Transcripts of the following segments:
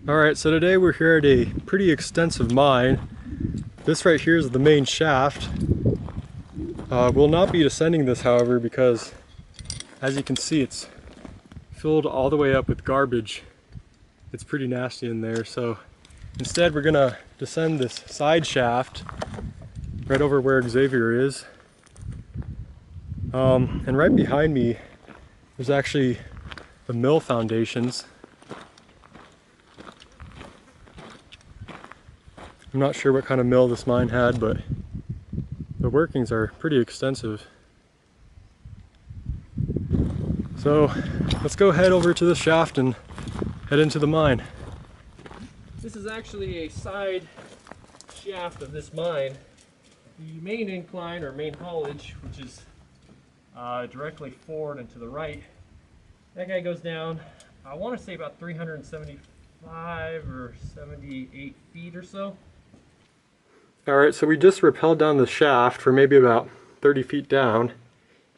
Alright, so today we're here at a pretty extensive mine. This right here is the main shaft. We'll not be descending this, however, because as you can see, it's filled all the way up with garbage. It's pretty nasty in there, so instead we're gonna descend this side shaft right over where Xavier is. And right behind me, there's actually the mill foundations. I'm not sure what kind of mill this mine had, but the workings are pretty extensive. So let's go head over to the shaft and head into the mine. This is actually a side shaft of this mine. The main incline or main haulage, which is directly forward and to the right, that guy goes down, I want to say about 375 or 78 feet or so. Alright, so we just rappelled down the shaft for maybe about 30 feet down,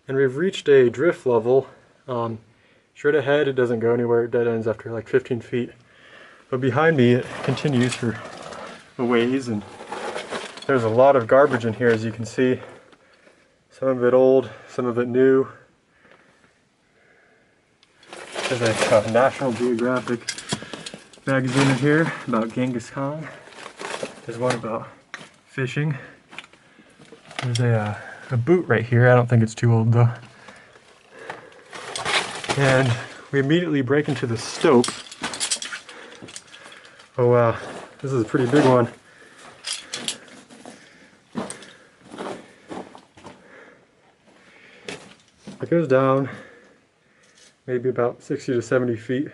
and we've reached a drift level. Straight ahead it doesn't go anywhere, it dead ends after like 15 feet. But behind me it continues for a ways, and there's a lot of garbage in here, as you can see. Some of it old, some of it new. There's a National Geographic magazine in here about Genghis Khan. There's one about fishing. There's a boot right here. I don't think it's too old though. And we immediately break into the stope. Oh wow, this is a pretty big one. It goes down maybe about 60 to 70 feet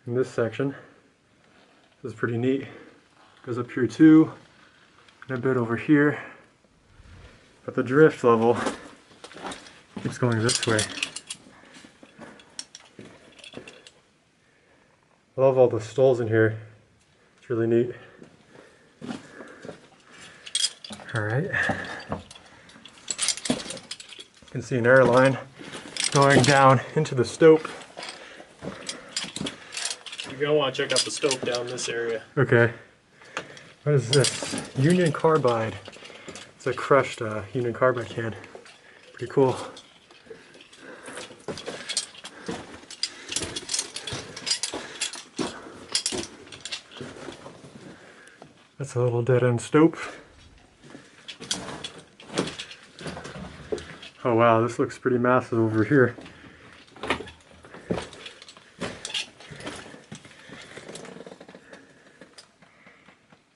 in this section. This is pretty neat. Goes up here too, and a bit over here. But the drift level keeps going this way. I love all the stalls in here. It's really neat. Alright. You can see an air line going down into the stope. You're gonna want to check out the stope down this area. Okay. What is this? Union Carbide. It's a crushed Union Carbide can. Pretty cool. That's a little dead-end stope. Oh wow, this looks pretty massive over here.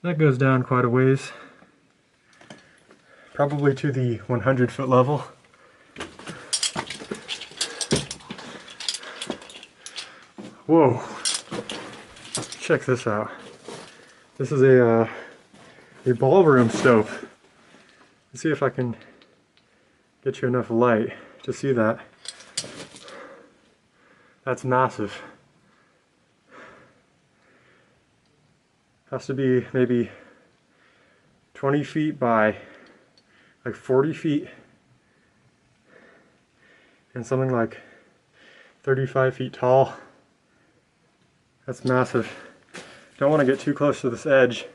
That goes down quite a ways. Probably to the 100-foot level. Whoa! Check this out. This is a ballroom stove. Let's see if I can get you enough light to see that. That's massive. Has to be maybe 20 feet by like 40 feet and something like 35 feet tall. That's massive. Don't want to get too close to this edge.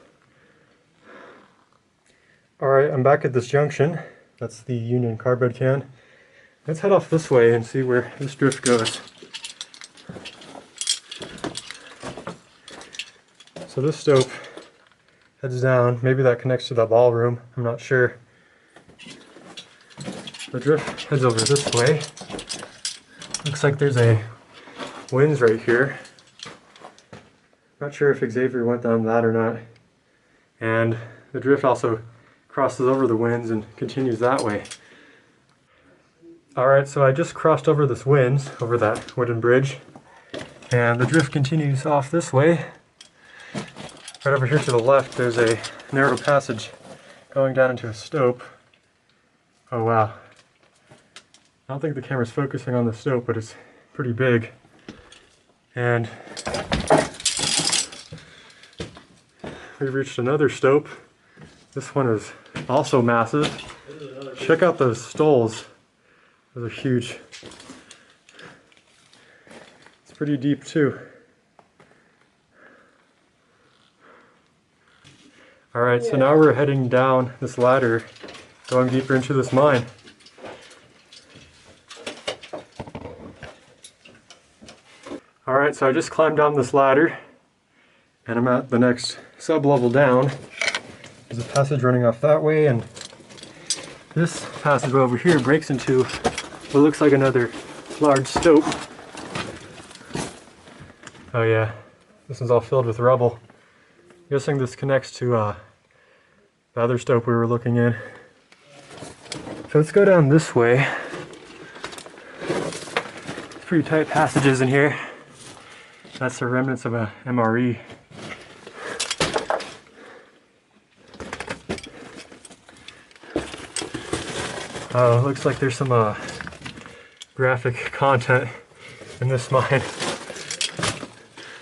Alright, I'm back at this junction. That's the Union Carbide can. Let's head off this way and see where this drift goes. So this stope heads down. Maybe that connects to the ballroom. I'm not sure. The drift heads over this way. Looks like there's a winze right here. Not sure if Xavier went down that or not. And the drift also crosses over the winze and continues that way. Alright, so I just crossed over this winze, over that wooden bridge. And the drift continues off this way. Right over here to the left, there's a narrow passage going down into a stope. Oh wow. I don't think the camera's focusing on the stope, but it's pretty big. And we've reached another stope. This one is also massive. Check out those stalls. Those are huge. It's pretty deep too. Alright, so now we're heading down this ladder, going deeper into this mine. Alright, so I just climbed down this ladder, and I'm at the next sub-level down. There's a passage running off that way, and this passage over here breaks into what looks like another large stope. Oh yeah, this one's all filled with rubble. I'm guessing this connects to the other stope we were looking in. So let's go down this way. It's pretty tight passages in here. That's the remnants of a MRE. Oh, it looks like there's some graphic content in this mine.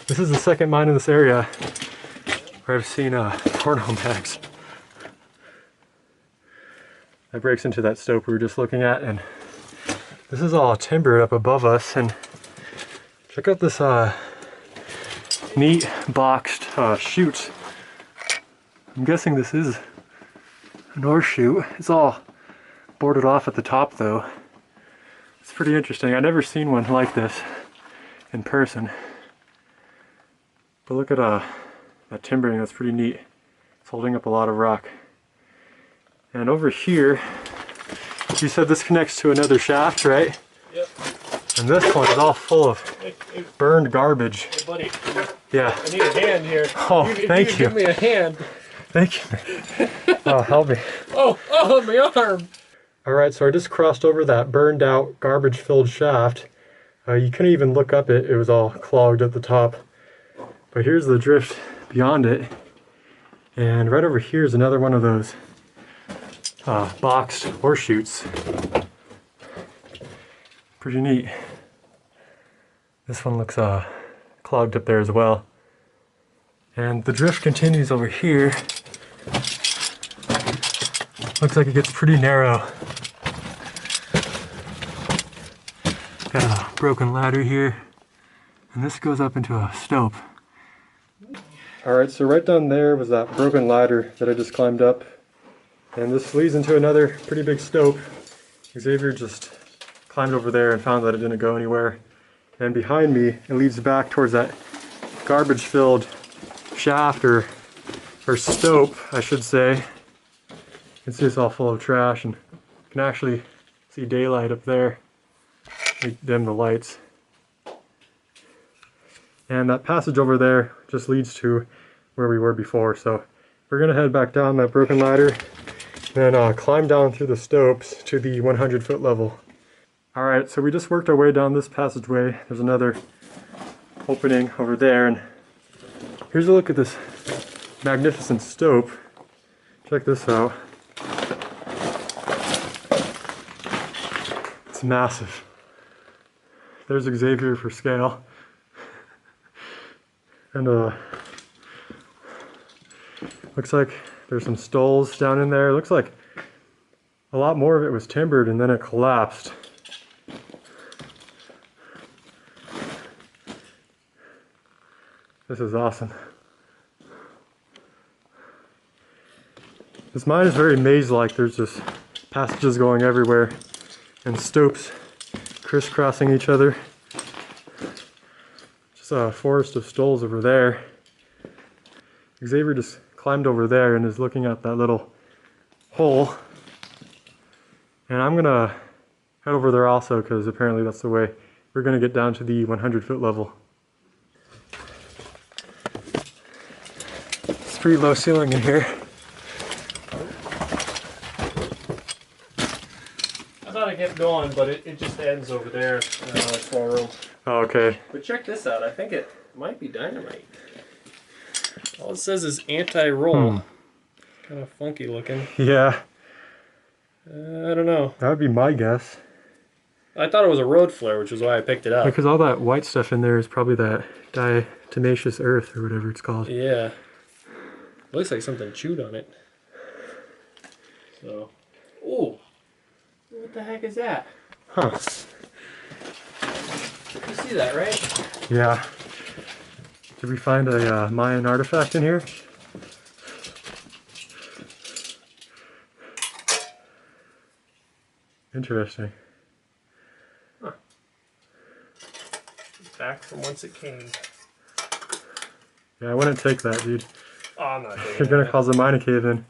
This is the second mine in this area where I've seen porno mags. That breaks into that stope we were just looking at, and this is all timbered up above us. And check out this neat boxed chute. I'm guessing this is an ore chute. It's all boarded off at the top though. It's pretty interesting. I've never seen one like this in person. But look at that timbering, that's pretty neat. It's holding up a lot of rock. And over here, you said this connects to another shaft, right? Yep. And this one is all full of burned garbage. Hey buddy, yeah. I need a hand here. Oh, thank you. Give me a hand. Thank you. Oh, help me. Oh, my arm. Alright, so I just crossed over that burned out, garbage filled shaft. You couldn't even look up it, it was all clogged at the top. But here's the drift beyond it. And right over here is another one of those boxed ore chutes. Pretty neat. This one looks clogged up there as well. And the drift continues over here. Looks like it gets pretty narrow. Got a broken ladder here. And this goes up into a stope. Alright, so right down there was that broken ladder that I just climbed up. And this leads into another pretty big stope. Xavier just climbed over there and found that it didn't go anywhere. And behind me, it leads back towards that garbage-filled shaft or stope, I should say. You can see it's all full of trash, and you can actually see daylight up there. We dim the lights. And that passage over there just leads to where we were before. So we're gonna head back down that broken ladder, then climb down through the stopes to the 100-foot level. Alright, so we just worked our way down this passageway. There's another opening over there, and here's a look at this magnificent stope. Check this out. It's massive. There's Xavier for scale. And looks like there's some stoles down in there. Looks like a lot more of it was timbered and then it collapsed. This is awesome. This mine is very maze-like. There's just passages going everywhere and stopes crisscrossing each other. Just a forest of stoles over there. Xavier just climbed over there and is looking at that little hole. And I'm gonna head over there also because apparently that's the way we're gonna get down to the 100-foot level. It's pretty low ceiling in here. I thought I kept going, but it just ends over there. Small room. Oh, okay. But check this out. I think it might be dynamite. All it says is anti-roll. Kind of funky looking. Yeah. I don't know. That would be my guess. I thought it was a road flare, which is why I picked it up. Because all that white stuff in there is probably that diatomaceous earth or whatever it's called. Yeah. Looks like something chewed on it. So. Ooh. What the heck is that? Huh. You see that, right? Yeah. Did we find a Mayan artifact in here? Interesting. Huh. Back from whence it came. Yeah, I wouldn't take that, dude. Oh, I'm not taking You're gonna that. cause the mine to cave in.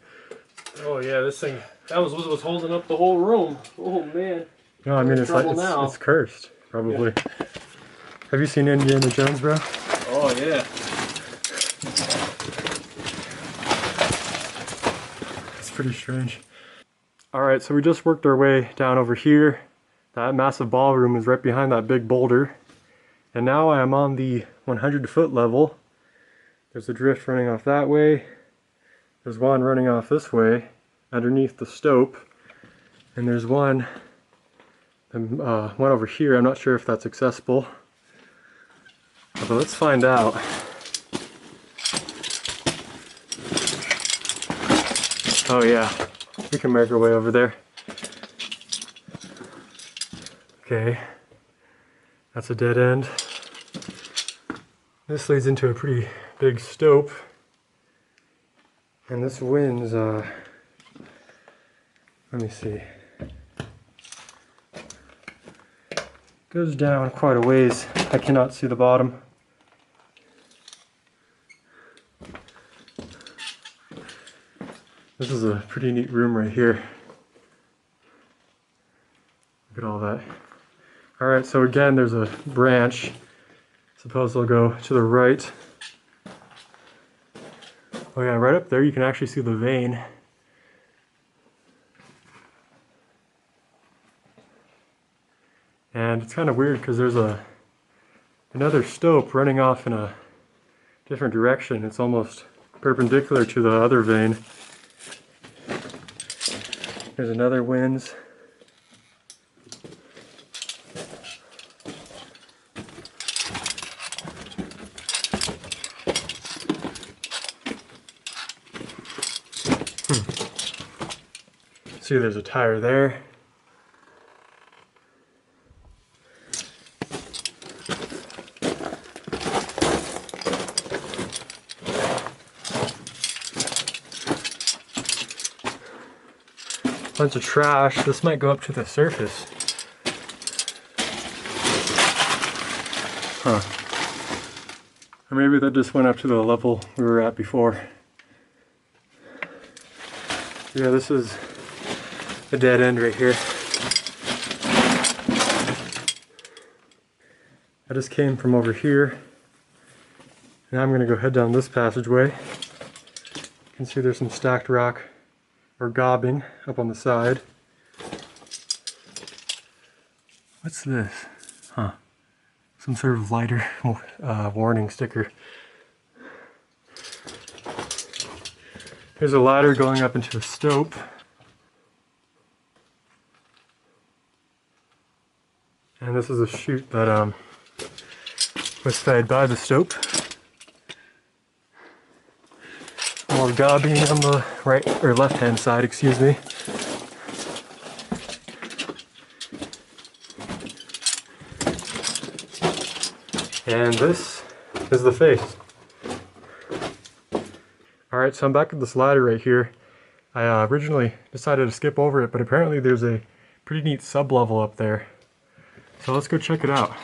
Oh yeah, this thing, that was what was holding up the whole room. Oh man. No, I mean, We're in trouble it's, now. it's cursed, probably. Yeah. Have you seen Indiana Jones, bro? Oh yeah. It's pretty strange. Alright, so we just worked our way down over here. That massive ballroom is right behind that big boulder. And now I am on the 100-foot level. There's a drift running off that way. There's one running off this way, underneath the stope. And there's one over here. I'm not sure if that's accessible. But let's find out. Oh yeah, we can make our way over there. Okay, that's a dead end. This leads into a pretty big stope. And this wind's, let me see. Goes down quite a ways. I cannot see the bottom. This is a pretty neat room right here. Look at all that. Alright, so again, there's a branch. Suppose I'll go to the right. Oh yeah, right up there you can actually see the vein. And it's kind of weird because there's another stope running off in a different direction. It's almost perpendicular to the other vein. There's another winze. See, there's a tire there. Bunch of trash. This might go up to the surface. Huh. Or maybe that just went up to the level we were at before. Yeah, this is a dead end right here. I just came from over here. Now I'm gonna go head down this passageway. You can see there's some stacked rock or gobbing up on the side. What's this? Huh. Some sort of lighter warning sticker. There's a ladder going up into a stope. And this is a chute that was fed by the stope. More gobbing on the right or left hand side, excuse me. And this is the face. Alright, so I'm back at this ladder right here. I originally decided to skip over it, but apparently there's a pretty neat sub-level up there. So let's go check it out.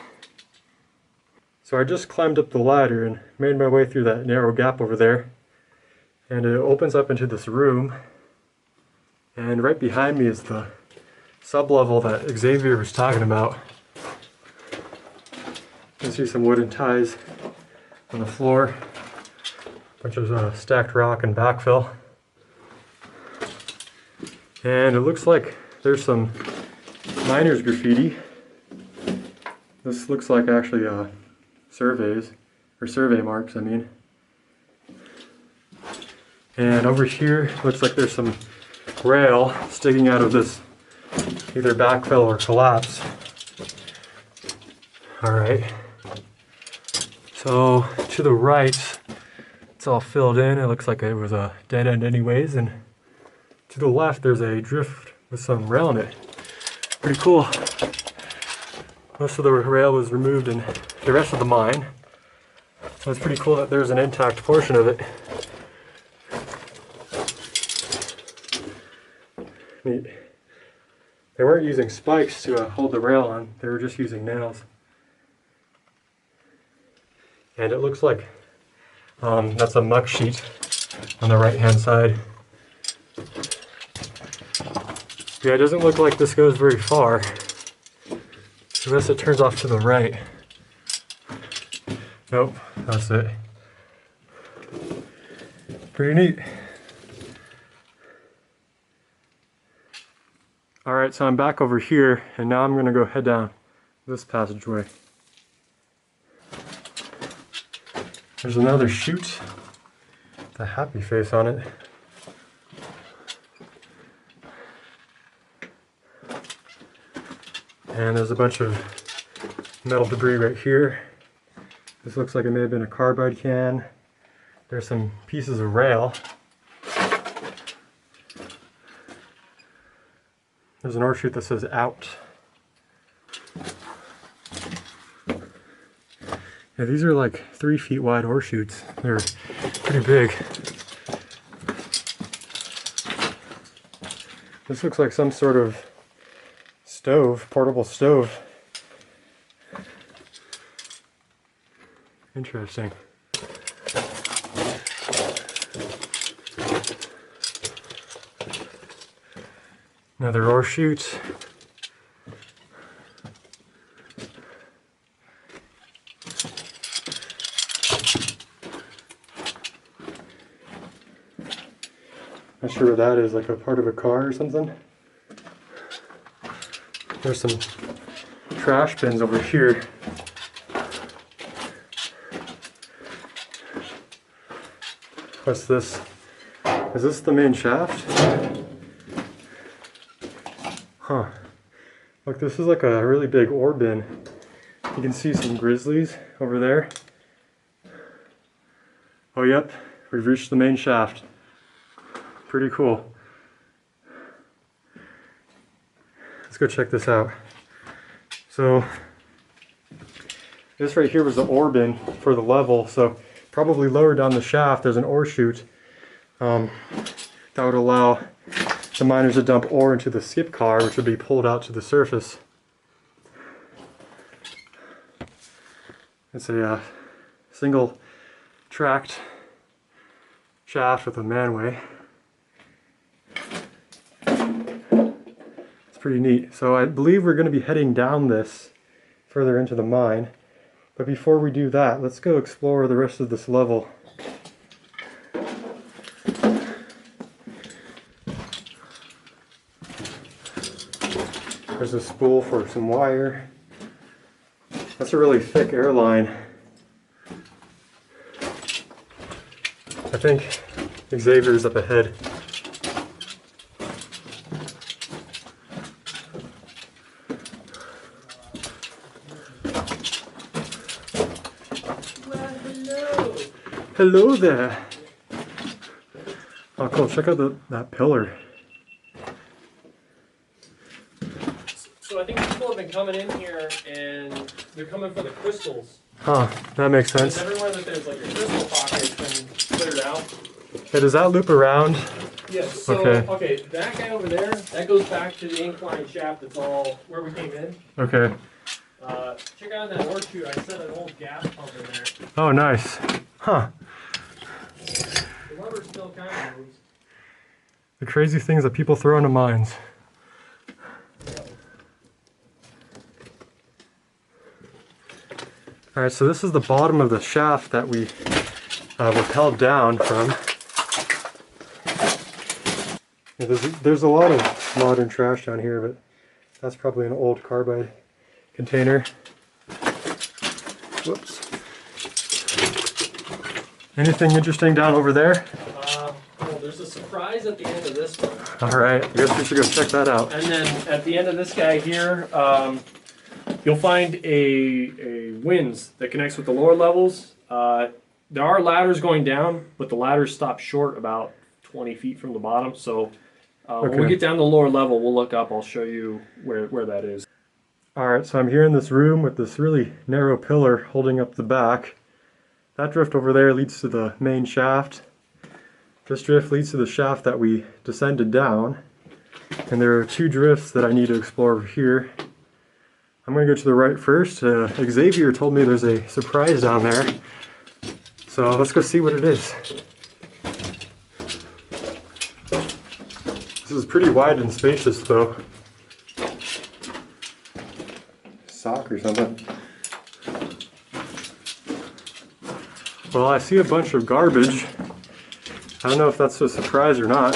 So I just climbed up the ladder and made my way through that narrow gap over there. And it opens up into this room. And right behind me is the sub-level that Xavier was talking about. You can see some wooden ties on the floor. Bunch of stacked rock and backfill. And it looks like there's some miner's graffiti. This looks like actually surveys, or survey marks, I mean. And over here, looks like there's some rail sticking out of this either backfill or collapse. Alright. So, to the right, it's all filled in. It looks like it was a dead end anyways. And to the left, there's a drift with some rail in it. Pretty cool. Most of the rail was removed in the rest of the mine. So it's pretty cool that there's an intact portion of it. Neat. They weren't using spikes to hold the rail on, they were just using nails. And it looks like that's a muck sheet on the right hand side. Yeah, it doesn't look like this goes very far, unless it turns off to the right. Nope, that's it. Pretty neat. Alright, so I'm back over here, and now I'm going to go head down this passageway. There's another chute with a happy face on it. And there's a bunch of metal debris right here. This looks like it may have been a carbide can. There's some pieces of rail. There's an ore chute that says out. Yeah, these are like 3 feet wide ore chutes. They're pretty big. This looks like some sort of stove, portable stove. Interesting. Another ore chute. Not sure what that is, like a part of a car or something. There's some trash bins over here. What's this? Is this the main shaft? Huh. Look, this is like a really big ore bin. You can see some grizzlies over there. Oh, yep, we've reached the main shaft. Pretty cool. Let's go check this out. So, this right here was the ore bin for the level, so probably lower down the shaft there's an ore chute that would allow the miners to dump ore into the skip car, which would be pulled out to the surface. It's a single tracked shaft with a manway. It's pretty neat. So I believe we're going to be heading down this further into the mine. But before we do that, let's go explore the rest of this level. There's a spool for some wire. That's a really thick air line. I think Xavier's up ahead. Well, hello. Hello there. Oh, cool. Check out that pillar. So I think people have been coming in here and they're coming for the crystals. Huh, that makes sense. Because everywhere that there's like a crystal pocket has been cleared out. Okay, does that loop around? Yes, so, okay, that guy over there, that goes back to the incline shaft that's all where we came in. Okay. Check out that ore chute, I set an old gas pump in there. Oh, nice. Huh. The lever still kind of moves. The crazy things that people throw into mines. Alright, so this is the bottom of the shaft that we rappelled down from. Yeah, there's a lot of modern trash down here, but that's probably an old carbide container. Whoops. Anything interesting down over there? Well, there's a surprise at the end of this one. Alright, I guess we should go check that out. And then at the end of this guy here, you'll find a winze that connects with the lower levels. There are ladders going down, but the ladders stop short about 20 feet from the bottom. So when we get down to the lower level, we'll look up. I'll show you where that is. Alright, so I'm here in this room with this really narrow pillar holding up the back. That drift over there leads to the main shaft. This drift leads to the shaft that we descended down. And there are two drifts that I need to explore over here. I'm going to go to the right first. Xavier told me there's a surprise down there. So let's go see what it is. This is pretty wide and spacious though. Sock or something. Well, I see a bunch of garbage. I don't know if that's a surprise or not.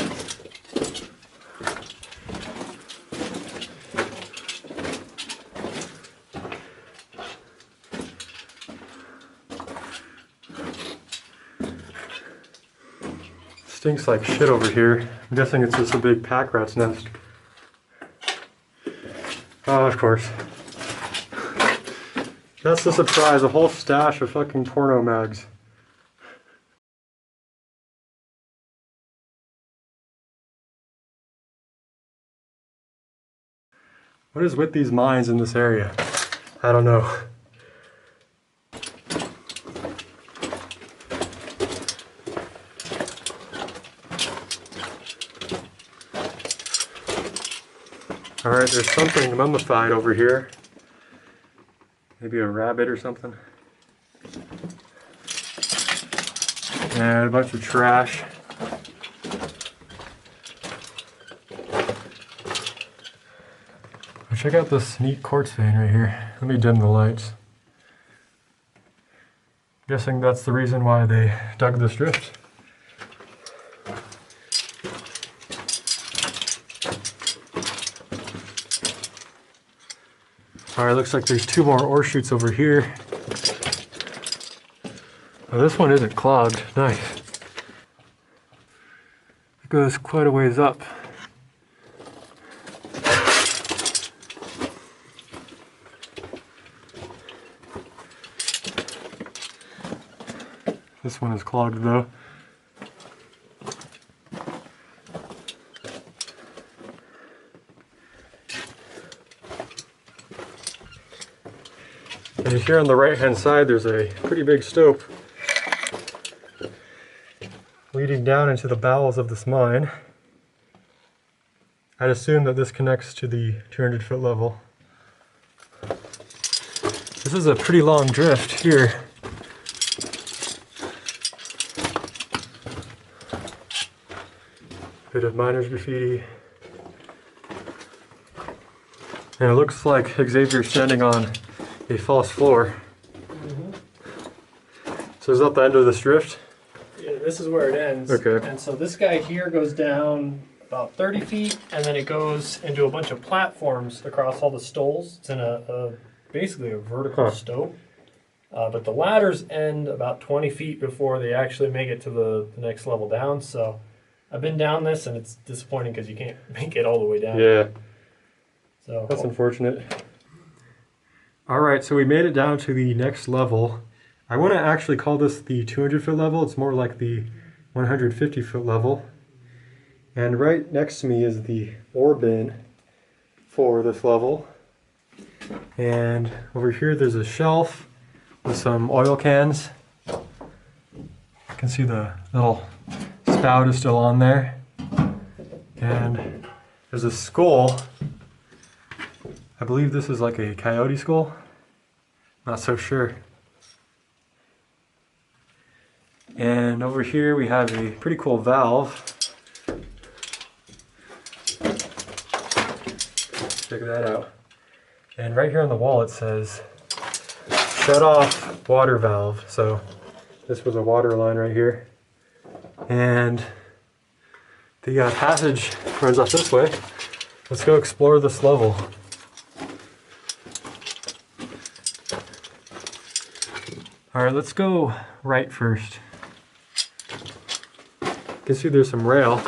Stinks like shit over here. I'm guessing it's just a big pack rat's nest. Oh, of course. That's the surprise, a whole stash of fucking porno mags. What is with these mines in this area? I don't know. Alright, there's something mummified over here. Maybe a rabbit or something. And a bunch of trash. Oh, check out this neat quartz fan right here. Let me dim the lights. I'm guessing that's the reason why they dug this drift. Alright, looks like there's two more ore chutes over here. Oh, this one isn't clogged. Nice. It goes quite a ways up. This one is clogged though. And here on the right hand side there's a pretty big stope leading down into the bowels of this mine. I'd assume that this connects to the 200-foot level. This is a pretty long drift here. Bit of miner's graffiti. And it looks like Xavier's standing on a false floor. So is that the end of this drift? Yeah, this is where it ends. Okay. And so this guy here goes down about 30 feet, and then it goes into a bunch of platforms across all the stoles. It's in basically a vertical stope. But the ladders end about 20 feet before they actually make it to the next level down. So I've been down this, and it's disappointing because you can't make it all the way down. Yeah. So that's unfortunate. Alright, so we made it down to the next level. I want to actually call this the 200-foot level. It's more like the 150-foot level. And right next to me is the ore bin for this level. And over here there's a shelf with some oil cans. You can see the little spout is still on there. And there's a skull. I believe this is like a coyote skull. Not so sure. And over here we have a pretty cool valve. Check that out. And right here on the wall it says shut off water valve. So this was a water line right here. And the passage runs off this way. Let's go explore this level. Alright, let's go right first. You can see there's some rail.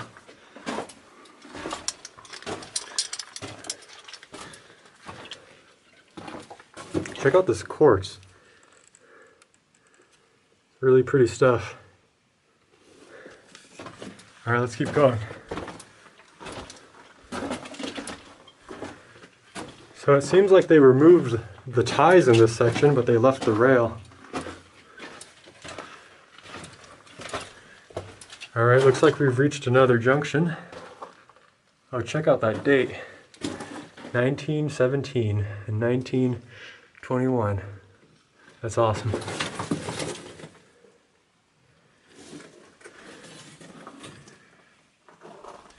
Check out this quartz. Really pretty stuff. Alright, let's keep going. So it seems like they removed the ties in this section, but they left the rail. Alright, looks like we've reached another junction. Oh, check out that date. 1917 and 1921. That's awesome.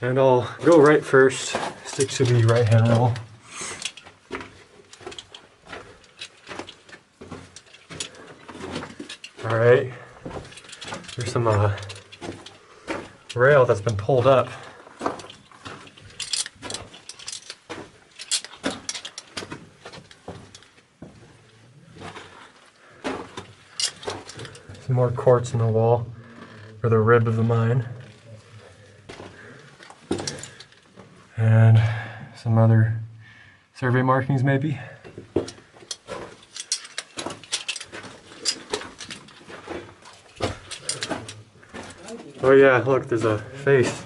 And I'll go right first, stick to the right hand rule. Alright, there's some rail that's been pulled up. Some more quartz in the wall, or the rib of the mine. And some other survey markings maybe. Oh yeah, look, there's a face.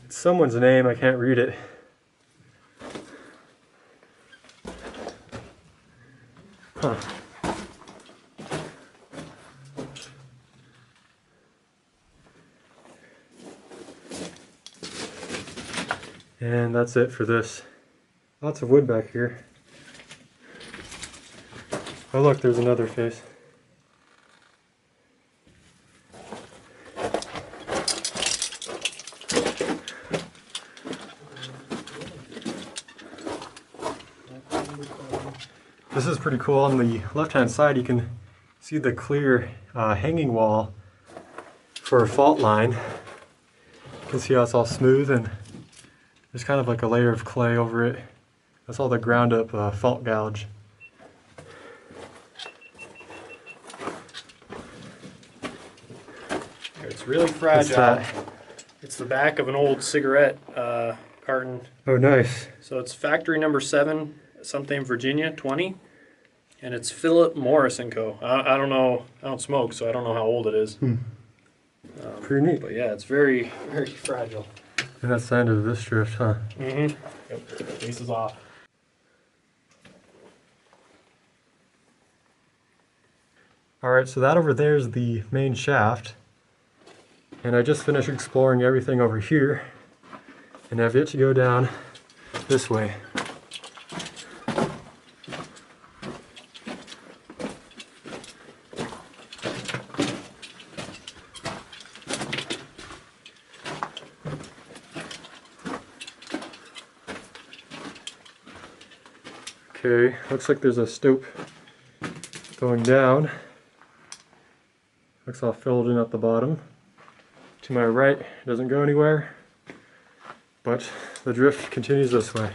It's someone's name, I can't read it. Huh. And that's it for this. Lots of wood back here. Oh look, there's another face. This is pretty cool. On the left-hand side, you can see the clear hanging wall for a fault line. You can see how it's all smooth and there's kind of like a layer of clay over it. That's all the ground up fault gouge. It's really fragile. It's the back of an old cigarette carton. Oh, nice. So it's factory number 7, something Virginia 20, and it's Philip Morris & Co. I don't know. I don't smoke, so I don't know how old it is. Pretty neat. But yeah, it's very, very fragile. And that's the end of this drift, huh? Mm-hmm. Yep. Base is off. Alright, so that over there is the main shaft. And I just finished exploring everything over here. And I've yet to go down this way. Okay, looks like there's a stope going down. Looks all filled in at the bottom. To my right, it doesn't go anywhere, but the drift continues this way.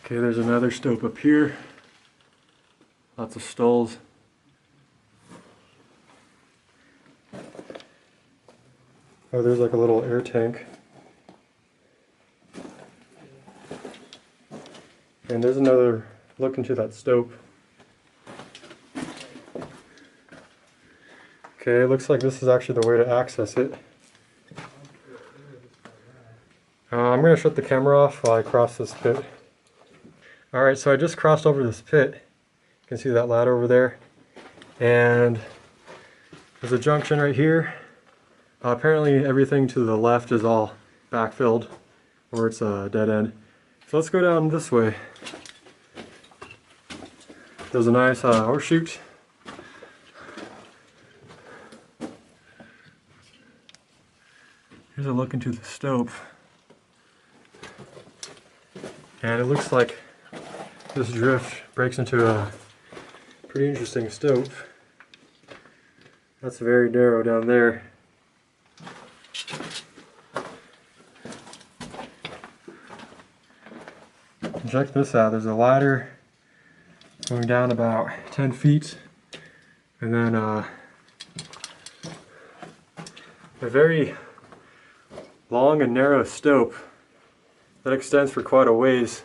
Okay, there's another stope up here. Lots of stalls. Oh, there's like a little air tank. And there's another look into that stope. Okay, it looks like this is actually the way to access it. I'm going to shut the camera off while I cross this pit. Alright, so I just crossed over this pit. You can see that ladder over there. And there's a junction right here. Apparently everything to the left is all backfilled, or it's a dead end. So let's go down this way. There's a nice horseshoe. Here's a look into the stope. And it looks like this drift breaks into a pretty interesting stope. That's very narrow down there. Check this out, there's a ladder going down about 10 feet and then a very long and narrow stope that extends for quite a ways.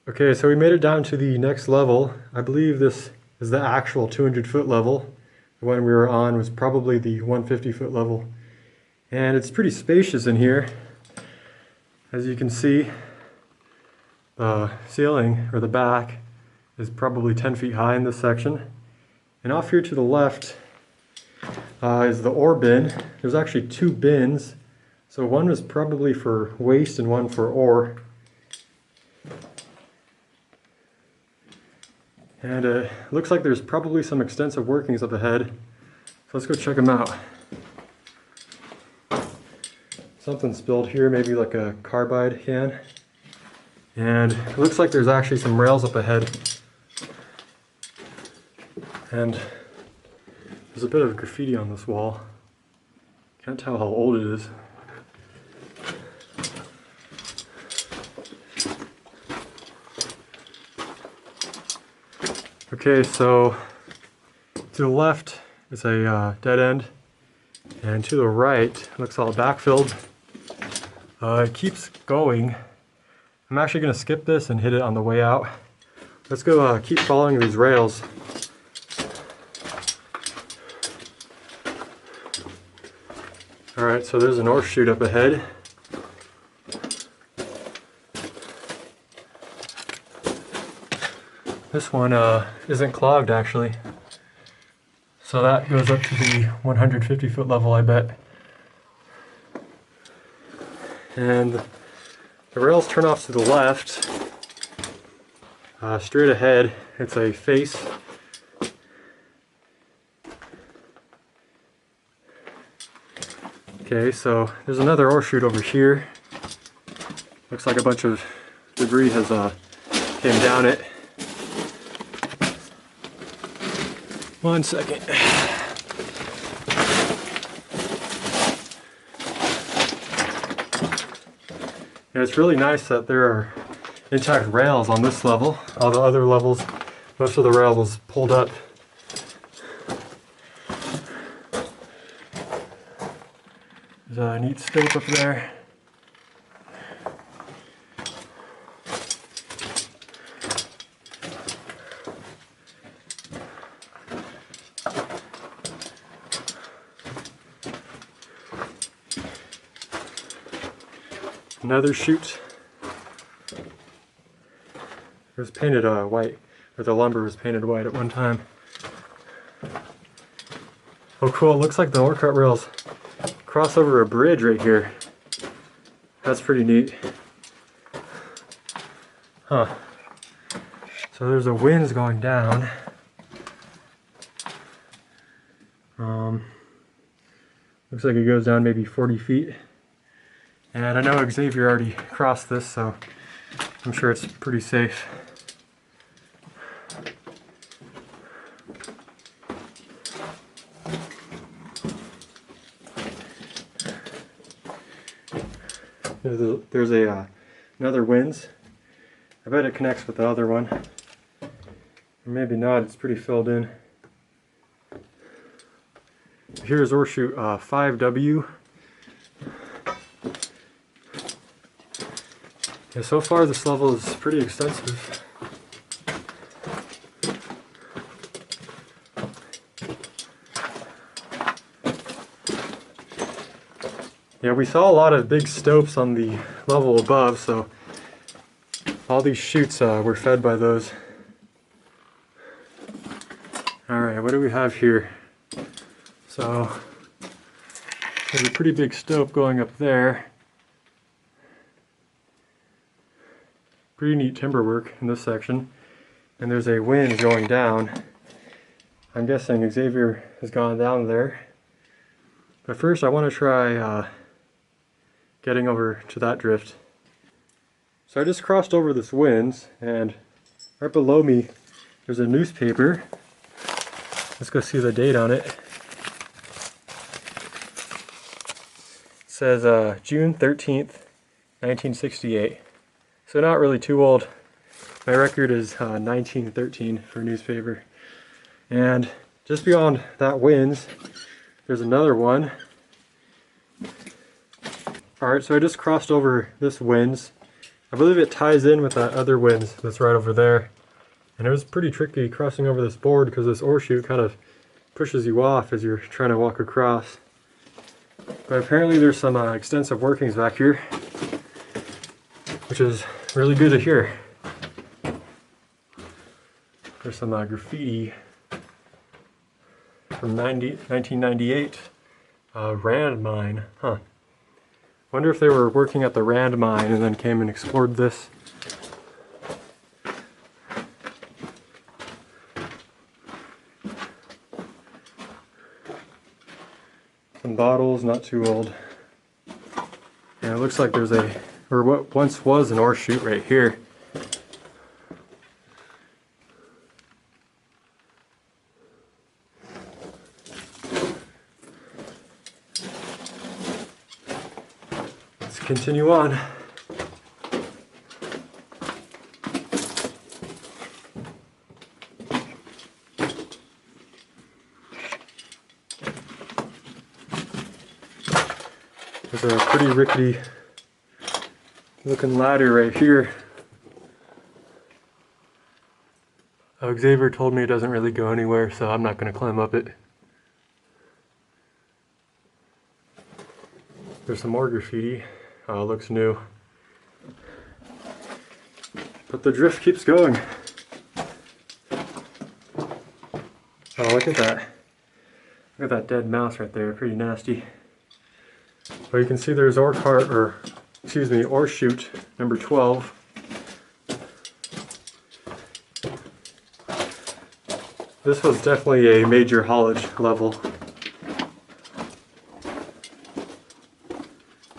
Okay, so we made it down to the next level. I believe this is the actual 200-foot level. The one we were on was probably the 150-foot level. And it's pretty spacious in here. As you can see, the ceiling, or the back, is probably 10 feet high in this section. And off here to the left is the ore bin. There's actually two bins. So one was probably for waste and one for ore. And it looks like there's probably some extensive workings up ahead. So let's go check them out. Something spilled here, maybe like a carbide can. And it looks like there's actually some rails up ahead. And there's a bit of graffiti on this wall. Can't tell how old it is. Okay, so to the left is a dead end, and to the right looks all backfilled. It keeps going. I'm actually going to skip this and hit it on the way out. Let's go keep following these rails. Alright, so there's an ore chute up ahead. This one isn't clogged actually. So that goes up to the 150-foot level, I bet. And the rails turn off to the left. Straight ahead, it's a face. Okay, so there's another ore chute over here. Looks like a bunch of debris has came down it. One second. Yeah, it's really nice that there are intact rails on this level. All the other levels, most of the rail was pulled up. There's a neat stope up there. Another chute. It was painted white, or the lumber was painted white at one time. Oh cool, it looks like the ore cut rails cross over a bridge right here. That's pretty neat. Huh. So there's a winds going down. Looks like it goes down maybe 40 feet. And I know Xavier already crossed this, so I'm sure it's pretty safe. There's another winds. I bet it connects with the other one. Or maybe not, it's pretty filled in. Here's ore chute 5W. Yeah, so far this level is pretty extensive. Yeah, we saw a lot of big stopes on the level above, so all these chutes were fed by those. Alright, what do we have here? So, there's a pretty big stope going up there. Pretty neat timber work in this section. And there's a wind going down. I'm guessing Xavier has gone down there. But first I want to try getting over to that drift. So I just crossed over this winds, and right below me there's a newspaper. Let's go see the date on it. It says June 13th, 1968. So not really too old. My record is 1913 for newspaper. And just beyond that winds, there's another one. Alright, so I just crossed over this winds. I believe it ties in with that other winds that's right over there. And it was pretty tricky crossing over this board because this ore chute kind of pushes you off as you're trying to walk across. But apparently there's some extensive workings back here, which is really good to hear. There's some graffiti from 1998, Rand mine. Huh. Wonder if they were working at the Rand mine and then came and explored this. Some bottles, not too old. And it looks like there's or what once was an ore chute right here. Let's continue on. There's a pretty rickety looking ladder right here. Xavier told me it doesn't really go anywhere, so I'm not going to climb up it. There's some more graffiti. Looks new. But the drift keeps going. Oh, look at that. Look at that dead mouse right there. Pretty nasty. But you can see there's ore chute number 12. This was definitely a major haulage level.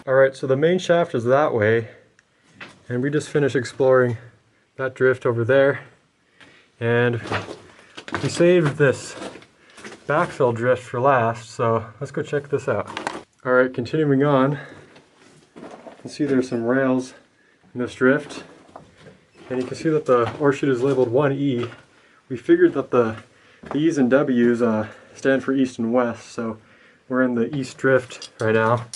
Alright, so the main shaft is that way, and we just finished exploring that drift over there, and we saved this backfill drift for last, so let's go check this out. Alright, continuing on, you can see there's some rails in this drift, and you can see that the ore chute is labeled 1E. We figured that the E's and W's stand for east and west, so we're in the east drift right now.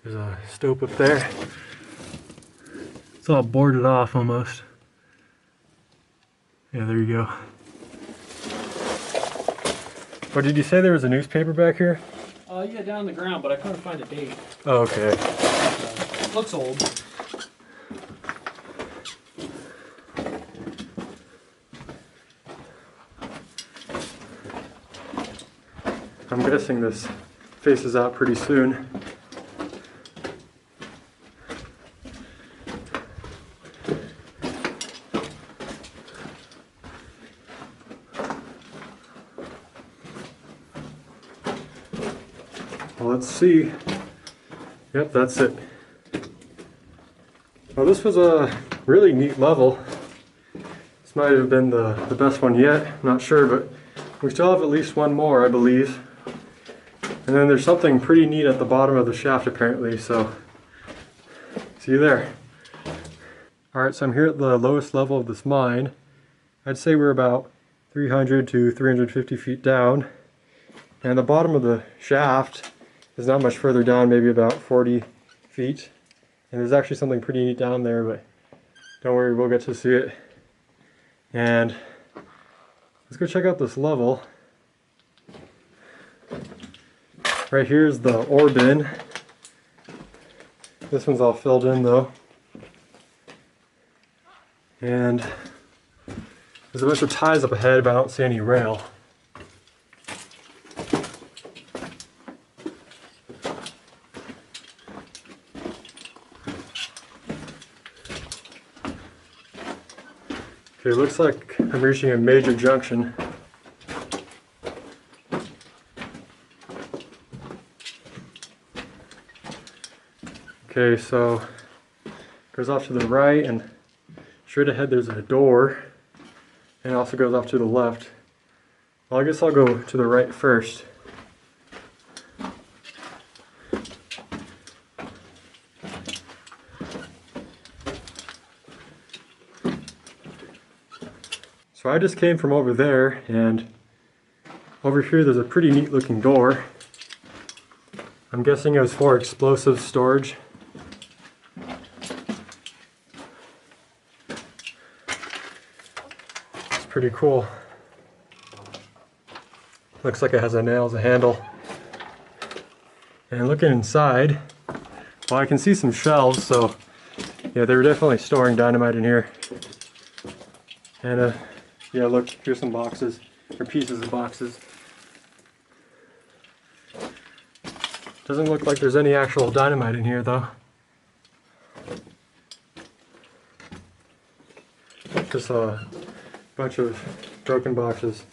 There's a stope up there. It's all boarded off almost. Yeah, there you go. Oh, did you say there was a newspaper back here? Yeah, down the ground, but I couldn't find a date. Oh, okay. Looks old. I'm guessing this faces out pretty soon. Well, let's see. Yep, that's it. Well, this was a really neat level. This might have been the best one yet. I'm not sure, but we still have at least one more, I believe. And then there's something pretty neat at the bottom of the shaft apparently, so see you there. Alright, so I'm here at the lowest level of this mine. I'd say we're about 300 to 350 feet down. And the bottom of the shaft is not much further down, maybe about 40 feet. And there's actually something pretty neat down there, but don't worry, we'll get to see it. And let's go check out this level. Right here is the ore bin. This one's all filled in though. And there's a bunch of ties up ahead, but I don't see any rail. Okay, looks like I'm reaching a major junction. Okay, so it goes off to the right, and straight ahead there's a door, and it also goes off to the left. Well, I guess I'll go to the right first. So I just came from over there, and over here there's a pretty neat looking door. I'm guessing it was for explosive storage. pretty cool. Looks like it has a nail as a handle. And looking inside, well, I can see some shelves, so yeah, they were definitely storing dynamite in here. And yeah, look, here's some boxes, or pieces of boxes. Doesn't look like there's any actual dynamite in here though. Just a bunch of broken boxes.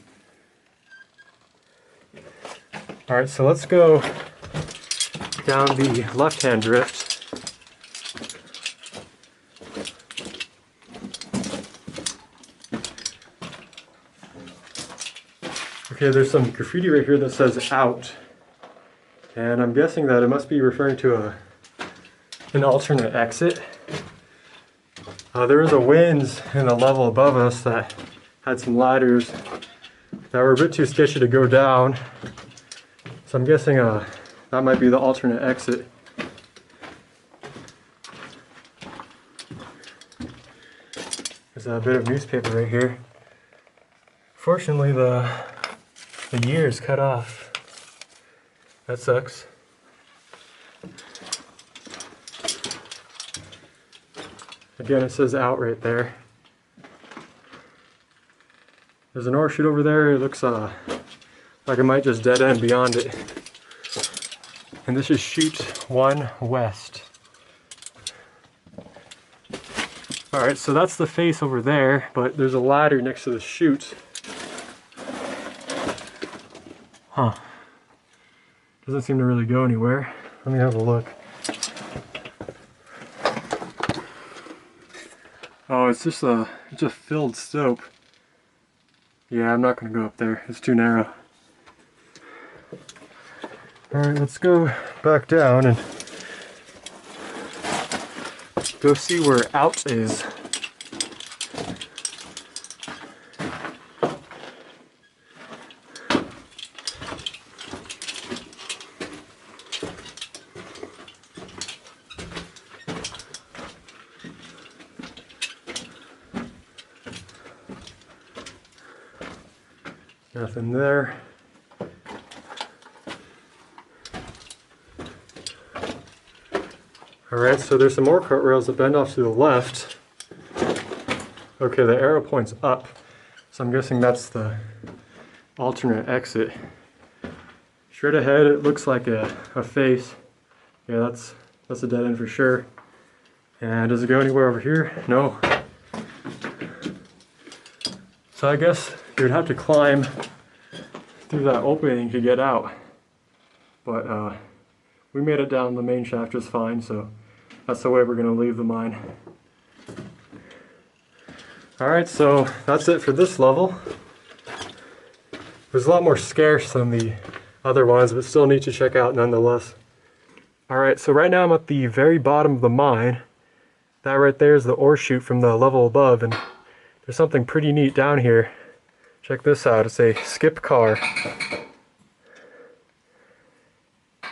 Alright, so let's go down the left-hand drift. Okay, there's some graffiti right here that says out. And I'm guessing that it must be referring to an alternate exit. There was a winds in the level above us that had some ladders that were a bit too sketchy to go down. So I'm guessing that might be the alternate exit. There's a bit of newspaper right here. Fortunately, the year is cut off. That sucks. Again, it says out right there. There's an ore chute over there. It looks like it might just dead end beyond it. And this is chute 1 west. Alright, so that's the face over there, but there's a ladder next to the chute. Huh. Doesn't seem to really go anywhere. Let me have a look. Oh, it's just a filled stope. Yeah, I'm not gonna go up there. It's too narrow. Alright, let's go back down and go see where out is. Nothing there. Alright, so there's some more cart rails that bend off to the left. Okay, the arrow points up, so I'm guessing that's the alternate exit. Straight ahead, it looks like a face. Yeah, that's a dead end for sure. And does it go anywhere over here? No. So I guess you would have to climb through that opening to get out. But we made it down the main shaft just fine, so that's the way we're going to leave the mine. Alright, so that's it for this level. It was a lot more scarce than the other ones, but still neat to check out nonetheless. Alright, so right now I'm at the very bottom of the mine. That right there is the ore chute from the level above, and there's something pretty neat down here. Check this out, it's a skip car.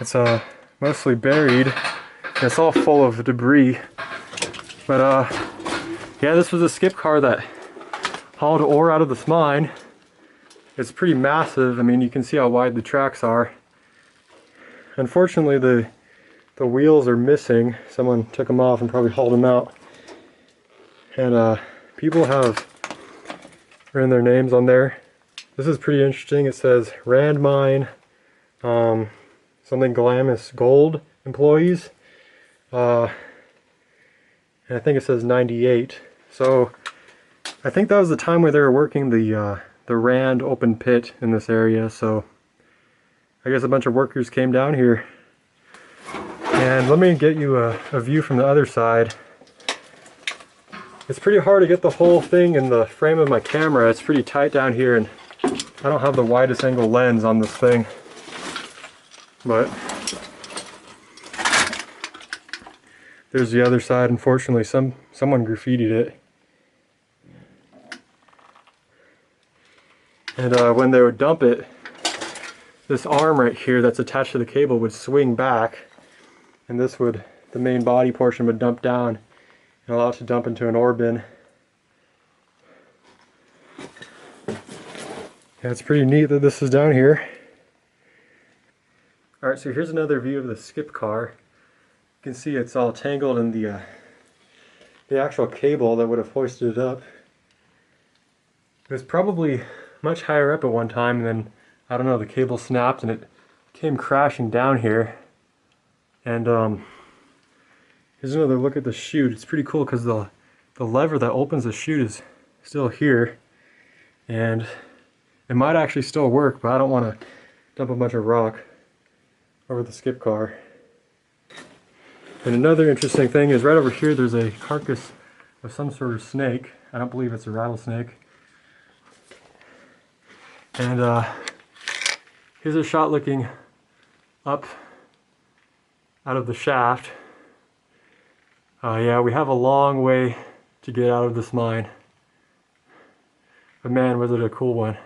It's mostly buried, and it's all full of debris. But yeah, this was a skip car that hauled ore out of this mine. It's pretty massive. I mean, you can see how wide the tracks are. Unfortunately, the wheels are missing. Someone took them off and probably hauled them out. And people have written their names on there. This is pretty interesting. It says Rand Mine, something Glamis Gold employees. And I think it says 98. So I think that was the time where they were working the Rand open pit in this area. So I guess a bunch of workers came down here. And let me get you a view from the other side. It's pretty hard to get the whole thing in the frame of my camera. It's pretty tight down here, and I don't have the widest angle lens on this thing. But there's the other side. Unfortunately, someone graffitied it. And when they would dump it, this arm right here that's attached to the cable would swing back, and this would, the main body portion would dump down and allow it to dump into an ore bin. Yeah, it's pretty neat that this is down here. Alright, so here's another view of the skip car. You can see it's all tangled in the actual cable that would have hoisted it up. It was probably much higher up at one time, and then, I don't know, the cable snapped and it came crashing down here. And here's another look at the chute. It's pretty cool because the lever that opens the chute is still here. And it might actually still work, but I don't want to dump a bunch of rock over the skip car. And another interesting thing is right over here there's a carcass of some sort of snake. I don't believe it's a rattlesnake. And here's a shot looking up out of the shaft. Yeah, we have a long way to get out of this mine. But man, was it a cool one.